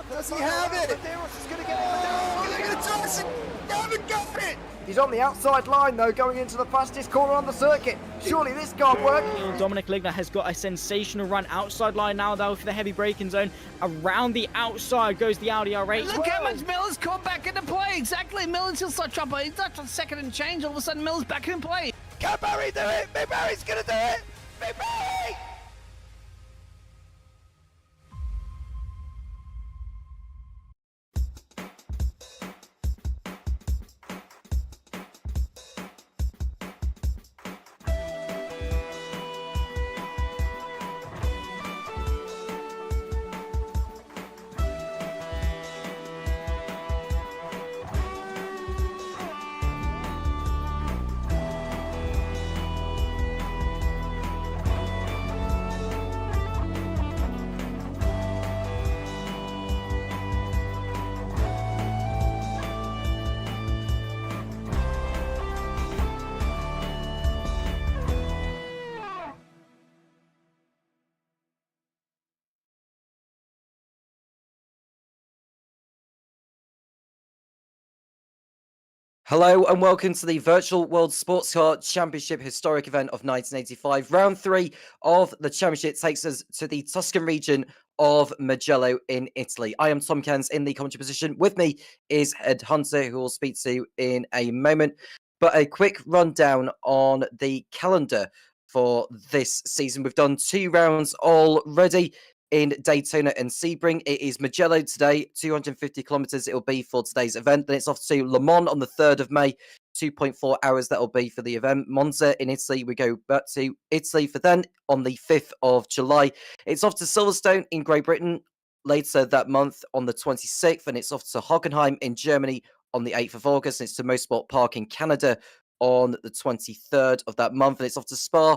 Does he have it? Medeiros is going to get it. They're going to toss it. They haven't got it. He's on the outside line though, going into the fastest corner on the circuit. Surely this can't work. Dominic Ligner has got a sensational run outside line now though for the heavy braking zone. Around the outside goes the Audi R8. Look how much Miller's caught back into play. Exactly, Miller's still such trouble. He's not on second and change. All of a sudden, Miller's back in play. Can Barry do it? Big Barry's going to do it. Big Barry! Hello and welcome to the Virtual World Sportscar Championship historic event of 1985. Round 3 of the championship takes us to the Tuscan region of Mugello in Italy. I am Tom Cairns in the commentary position. With me is Ed Hunter, who we'll speak to in a moment. But a quick rundown on the calendar for this season. We've done 2 rounds already in Daytona and Sebring. It is Mugello today, 250 kilometers it will be for today's event. Then it's off to Le Mans on the 3rd of May, 2.4 hours that will be for the event. Monza in Italy, we go back to Italy for then on the 5th of July. It's off to Silverstone in Great Britain later that month on the 26th, and it's off to Hockenheim in Germany on the 8th of August. And it's to Motorsport Park in Canada on the 23rd of that month, and it's off to Spa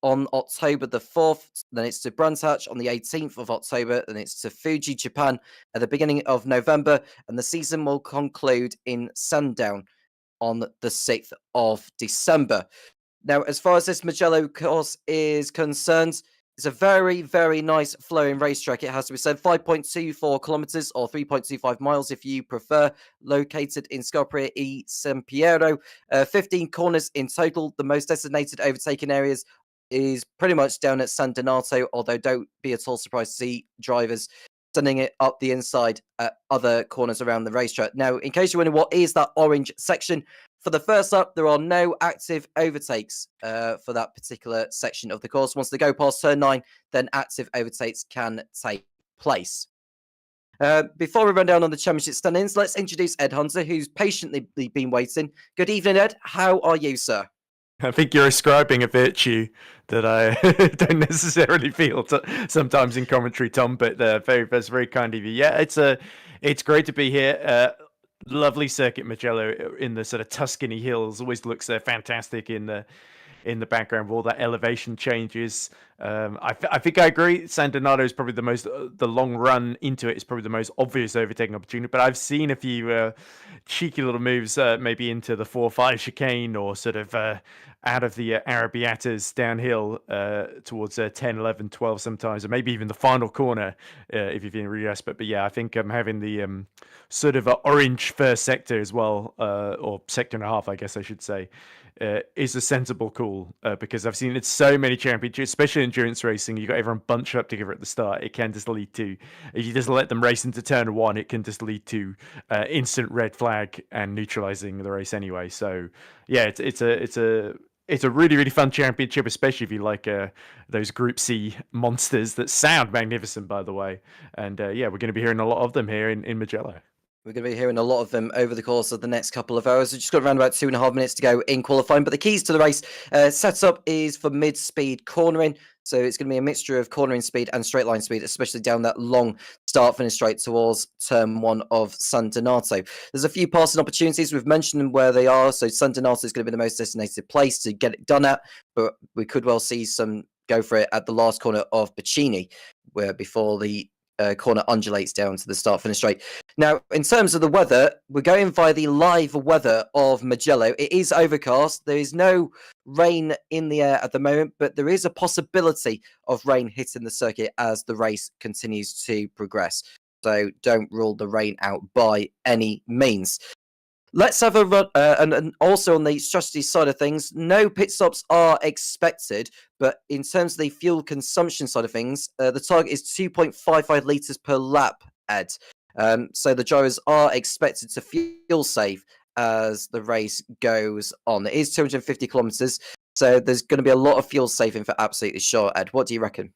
on October the 4th, then it's to Brands Hatch on the 18th of October, then it's to Fuji, Japan at the beginning of November, and the season will conclude in Sandown on the 6th of December. Now, as far as this Mugello course is concerned, it's a very, very nice flowing racetrack. It has to be said, 5.24 kilometers or 3.25 miles if you prefer, located in Scopri e San Piero. 15 corners in total. The most designated overtaking areas is pretty much down at San Donato, although don't be at all surprised to see drivers sending it up the inside at other corners around the racetrack. Now, in case you're wondering what is that orange section, for the first lap, there are no active overtakes for that particular section of the course. Once they go past turn 9, then active overtakes can take place. Before we run down on the championship stand-ins, let's introduce Ed Hunter, who's patiently been waiting. Good evening, Ed. How are you, sir? I think you're ascribing a virtue that I don't necessarily feel sometimes in commentary, Tom, but that's very kind of you. Yeah, it's great to be here. Lovely circuit, Mugello, in the sort of Tuscany hills. Always looks fantastic in the background with all that elevation changes. I think I agree. San Donato is probably the long run into it is probably the most obvious overtaking opportunity. But I've seen a few cheeky little moves, maybe into the 4-5 chicane or sort of out of the Arabiatas downhill towards 10, 11, 12 sometimes, or maybe even the final corner if you've been really US. But yeah, I think having the sort of orange first sector as well, or sector and a half, I guess I should say, is a sensible call because I've seen it so many championships, especially endurance racing. You've got everyone bunched up together at the start. It can just lead to, if you just let them race into turn 1, it can just lead to instant red flag and neutralizing the race anyway. So yeah, it's a really, really fun championship, especially if you like those Group C monsters that sound magnificent, by the way. And yeah, we're going to be hearing a lot of them here in Mugello. We're going to be hearing a lot of them over the course of the next couple of hours. We've just got around about 2.5 minutes to go in qualifying. But the keys to the race setup is for mid-speed cornering. So it's going to be a mixture of cornering speed and straight line speed, especially down that long start-finish straight towards turn 1 of San Donato. There's a few passing opportunities. We've mentioned them where they are. So San Donato is going to be the most designated place to get it done at. But we could well see some go for it at the last corner of Pacini, where before the corner undulates down to the start finish straight. Now, in terms of the weather, we're going via the live weather of Mugello. It is overcast. There is no rain in the air at the moment, but there is a possibility of rain hitting the circuit as the race continues to progress. So don't rule the rain out by any means. Let's have a run, and also on the strategy side of things, no pit stops are expected, but in terms of the fuel consumption side of things, the target is 2.55 litres per lap, Ed. So the drivers are expected to fuel save as the race goes on. It is 250 kilometres, so there's going to be a lot of fuel saving for absolutely sure, Ed. What do you reckon?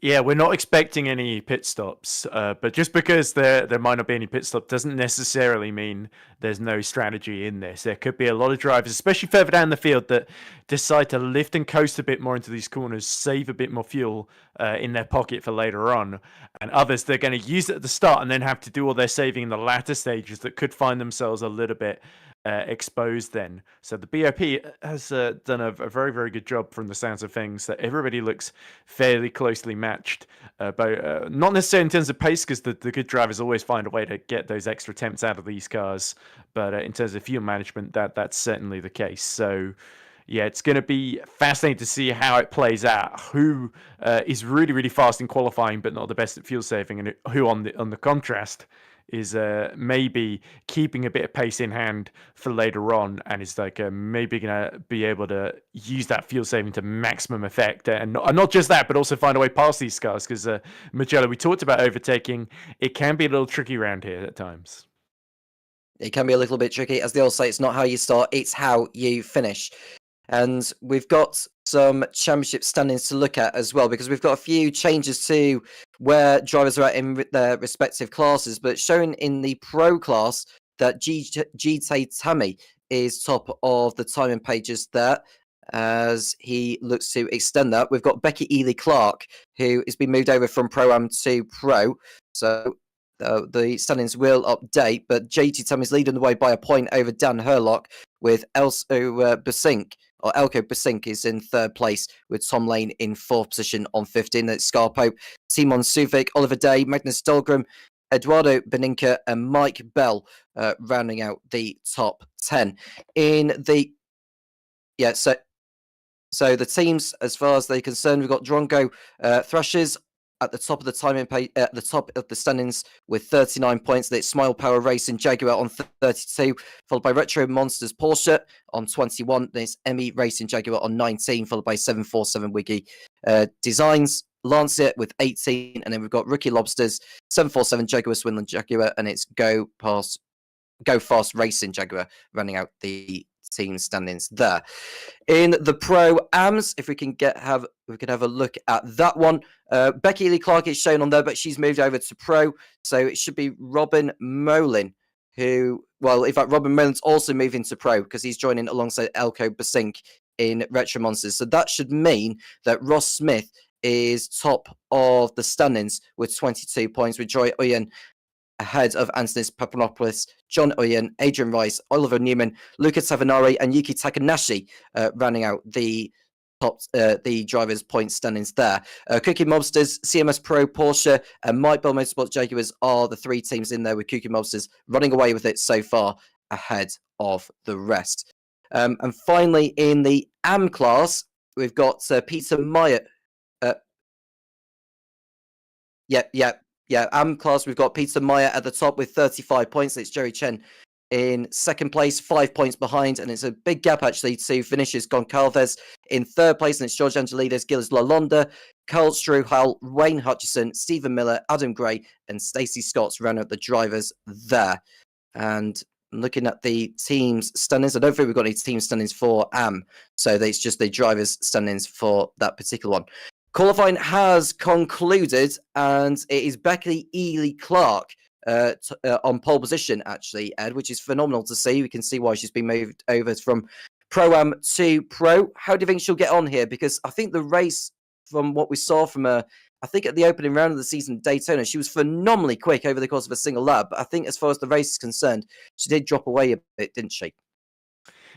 Yeah, we're not expecting any pit stops, but just because there might not be any pit stop doesn't necessarily mean there's no strategy in this. There could be a lot of drivers, especially further down the field, that decide to lift and coast a bit more into these corners, save a bit more fuel in their pocket for later on, and others they're going to use it at the start and then have to do all their saving in the latter stages that could find themselves a little bit exposed then. So the BOP has done a very, very good job from the sounds of things, that everybody looks fairly closely matched, but not necessarily in terms of pace, because the good drivers always find a way to get those extra temps out of these cars, but in terms of fuel management, that's certainly the case. So yeah, it's going to be fascinating to see how it plays out, who is really, really fast in qualifying but not the best at fuel saving, and who on the contrast is maybe keeping a bit of pace in hand for later on, and is like maybe going to be able to use that fuel saving to maximum effect, and not just that, but also find a way past these cars, because Mugello, we talked about overtaking. It can be a little tricky around here at times. It can be a little bit tricky. As they all say, it's not how you start, it's how you finish. And we've got some championship standings to look at as well, because we've got a few changes to where drivers are at in their respective classes. But showing in the pro class that GT Tammy is top of the timing pages there, as he looks to extend that. We've got Becky Ely Clark, who has been moved over from Pro-Am to Pro. So the standings will update, but JT Tammy's leading the way by a point over Dan Herlock, with Elko Basink is in third place, with Tom Lane in fourth position on 15. That's Scarpo, Timon Suvic, Oliver Day, Magnus Dahlgren, Eduardo Beninka, and Mike Bell rounding out the top 10. So the teams, as far as they're concerned, we've got Drongo Thrashers at the top of the timing page, at the top of the standings with 39 points. That's Smile Power Racing Jaguar on 32, followed by Retro Monsters Porsche on 21. There's Emmy Racing Jaguar on 19, followed by 747 Wiggy Designs Lancet with 18, and then we've got Rookie Lobsters, 747 Jaguar Swinland Jaguar, and it's Go Fast Racing Jaguar running out the team standings there. In the Pro-Ams, if we can have a look at that one. Becky Ely Clark is shown on there, but she's moved over to Pro, so it should be Robin Molin, in fact, Robin Molin's also moving to Pro, because he's joining alongside Elko Basink in Retro Monsters. So that should mean that Ross Smith is top of the standings with 22 points, with Joy Oyen ahead of Antonis Papanopoulos, John Oyen, Adrian Rice, Oliver Newman, Luca Tavanari, and Yuki Takanashi rounding out the top the drivers' point standings there. Cookie Mobsters, CMS Pro, Porsche, and Mike Bell Motorsports Jaguars are the three teams in there, with Cookie Mobsters running away with it so far ahead of the rest. And finally, in the AM class, we've got Peter Meyer. AM class, we've got Peter Meyer at the top with 35 points. It's Jerry Chen in second place, 5 points behind, and it's a big gap actually to finishes Goncalves in third place, and it's George Angelides, Gilles Lalonde, Carl Struhal, Wayne Hutchison, Stephen Miller, Adam Gray, and Stacey Scott's round out the drivers there. And looking at the teams standings, I don't think we've got any team standings for AM, so it's just the drivers standings for that particular one. Qualifying has concluded, and it is Becky Ely Clark on pole position, actually, Ed, which is phenomenal to see. We can see why she's been moved over from Pro-Am to Pro. How do you think she'll get on here? Because I think the race, from what we saw from her, I think at the opening round of the season, Daytona, she was phenomenally quick over the course of a single lap. But I think as far as the race is concerned, she did drop away a bit, didn't she?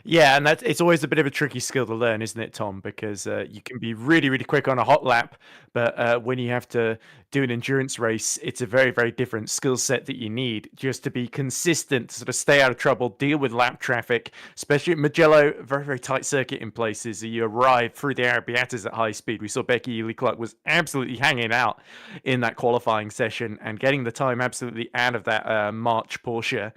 Yeah, and it's always a bit of a tricky skill to learn, isn't it, Tom? Because you can be really, really quick on a hot lap, but when you have to do an endurance race, it's a very, very different skill set that you need just to be consistent, to sort of stay out of trouble, deal with lap traffic, especially at Mugello, very, very tight circuit in places. You arrive through the Arabiatas at high speed. We saw Becky Ely-Clark was absolutely hanging out in that qualifying session and getting the time absolutely out of that March Porsche.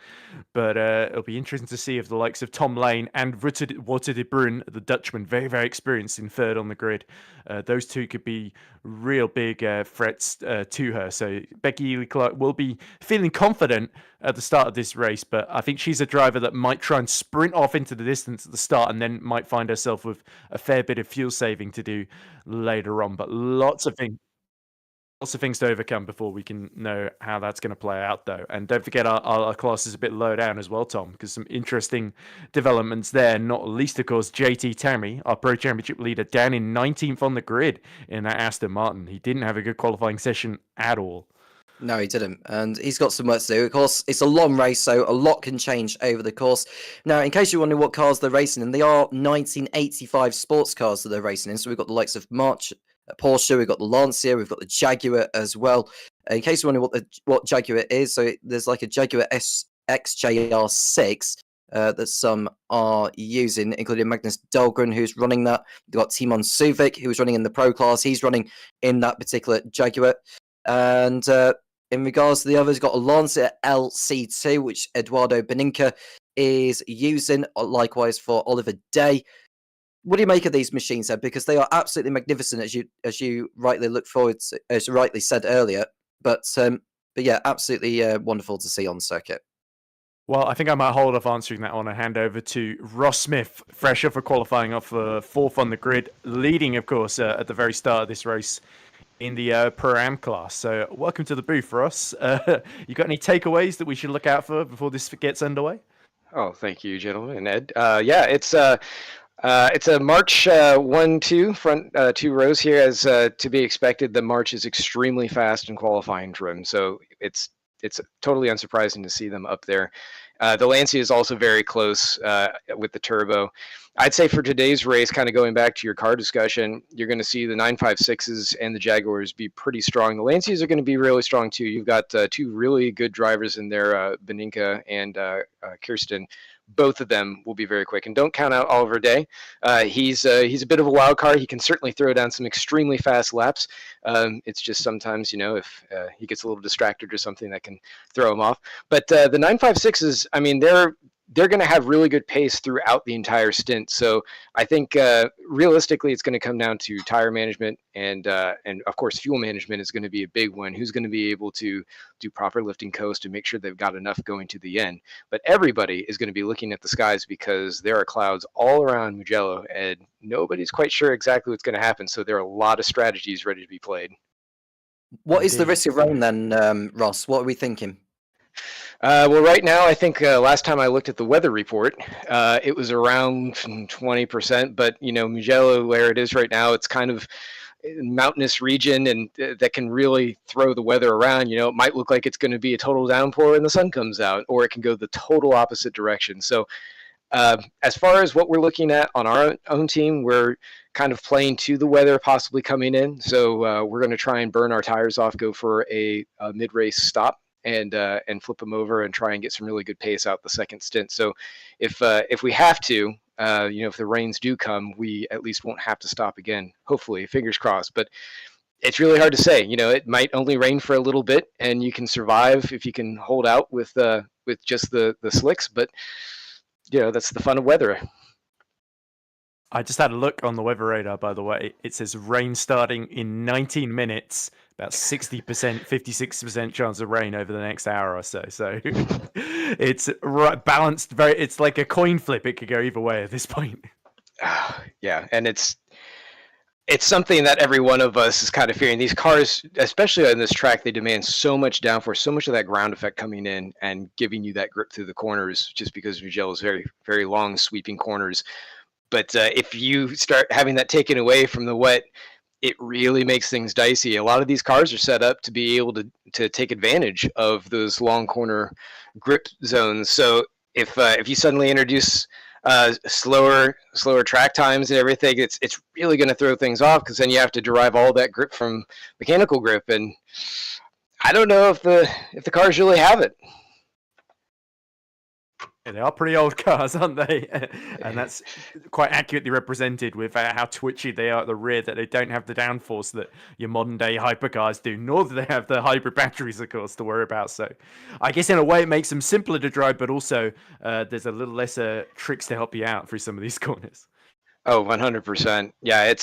But it'll be interesting to see if the likes of Tom Lane and Wouter de Bruyn, the Dutchman, very, very experienced in third on the grid, those two could be real big threats to her. So Becky Ely-Clark will be feeling confident at the start of this race, but I think she's a driver that might try and sprint off into the distance at the start and then might find herself with a fair bit of fuel saving to do later on. But lots of things to overcome before we can know how that's going to play out, though. And don't forget, our class is a bit low down as well, Tom, because some interesting developments there, not least, of course, JT Tammy, our Pro Championship leader, down in 19th on the grid in that Aston Martin. He didn't have a good qualifying session at all. No, he didn't. And he's got some work to do. Of course, it's a long race, so a lot can change over the course. Now, in case you're wondering what cars they're racing in, they are 1985 sports cars that they're racing in. So we've got the likes of Porsche, we've got the Lancia, we've got the Jaguar as well. In case you're wondering what Jaguar is, so there's like a Jaguar XJR6 that some are using, including Magnus Dahlgren, who's running that. You've got Timon Suvic, who's running in the Pro class. He's running in that particular Jaguar. And in regards to the others, got a Lancia LC2, which Eduardo Beninca is using, likewise for Oliver Day. What do you make of these machines, Ed? Because they are absolutely magnificent, as you rightly look forward to, as you rightly said earlier. But yeah, absolutely wonderful to see on circuit. Well, I think I might hold off answering that one and hand over to Ross Smith, fresh off for qualifying off fourth on the grid, leading, of course, at the very start of this race in the Pro-Am class. So welcome to the booth, Ross. You got any takeaways that we should look out for before this gets underway? Oh, thank you, gentlemen. Ed. Yeah, it's a March 1-2 front two rows here, as to be expected. The March is extremely fast in qualifying trim, so it's totally unsurprising to see them up there. The Lancia is also very close with the turbo. I'd say for today's race, kind of going back to your car discussion, you're going to see the 956s and the Jaguars be pretty strong. The Lancias are going to be really strong too. You've got two really good drivers in there, Beninca and Kirsten. Both of them will be very quick, and don't count out Oliver Day. He's a bit of a wild card. He can certainly throw down some extremely fast laps. It's just sometimes, if he gets a little distracted or something, that can throw him off. But the 956s, I mean, they're going to have really good pace throughout the entire stint. So I think realistically, it's going to come down to tire management and of course fuel management is going to be a big one. Who's going to be able to do proper lifting coast and make sure they've got enough going to the end? But everybody is going to be looking at the skies because there are clouds all around Mugello and nobody's quite sure exactly what's going to happen. So there are a lot of strategies ready to be played. What is the risk of rain then, Ross? What are we thinking? Well, right now, I think last time I looked at the weather report, it was around 20%. But, Mugello, where it is right now, it's kind of mountainous region, and that can really throw the weather around. It might look like it's going to be a total downpour and the sun comes out, or it can go the total opposite direction. So as far as what we're looking at on our own team, we're kind of playing to the weather possibly coming in. So we're going to try and burn our tires off, go for a mid-race stop, and flip them over and try and get some really good pace out the second stint. So if we have to, if the rains do come, we at least won't have to stop again. Hopefully, fingers crossed. But it's really hard to say. It might only rain for a little bit, and you can survive if you can hold out with just the slicks. But that's the fun of weather. I just had a look on the weather radar, by the way. It says rain starting in 19 minutes, about 60%, 56% chance of rain over the next hour or so. So it's balanced. It's like a coin flip. It could go either way at this point. Yeah, and it's something that every one of us is kind of fearing. These cars, especially on this track, they demand so much downforce, so much of that ground effect coming in and giving you that grip through the corners, just because Mugello is very, very long, sweeping corners. But if you start having that taken away from the wet, it really makes things dicey. A lot of these cars are set up to be able to take advantage of those long corner grip zones. So if you suddenly introduce slower track times and everything, it's really going to throw things off, because then you have to derive all that grip from mechanical grip, and I don't know if the cars really have it. Yeah, they are pretty old cars, aren't they? And that's quite accurately represented with how twitchy they are at the rear, that they don't have the downforce that your modern day hypercars do, nor do they have the hybrid batteries, of course, to worry about. So I guess in a way it makes them simpler to drive, but also there's a little less tricks to help you out through some of these corners. Oh, 100%. Yeah,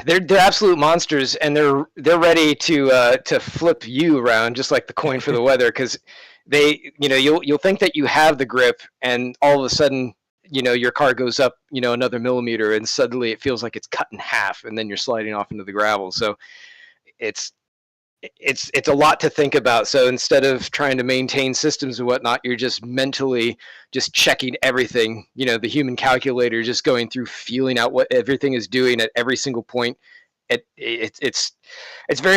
they're absolute monsters, and they're ready to flip you around just like the coin for the weather, because you'll think that you have the grip, and all of a sudden your car goes up another millimeter, and suddenly it feels like it's cut in half, and then you're sliding off into the gravel. So it's a lot to think about. So instead of trying to maintain systems and whatnot, you're just mentally just checking everything, the human calculator, just going through, feeling out what everything is doing at every single point. It's very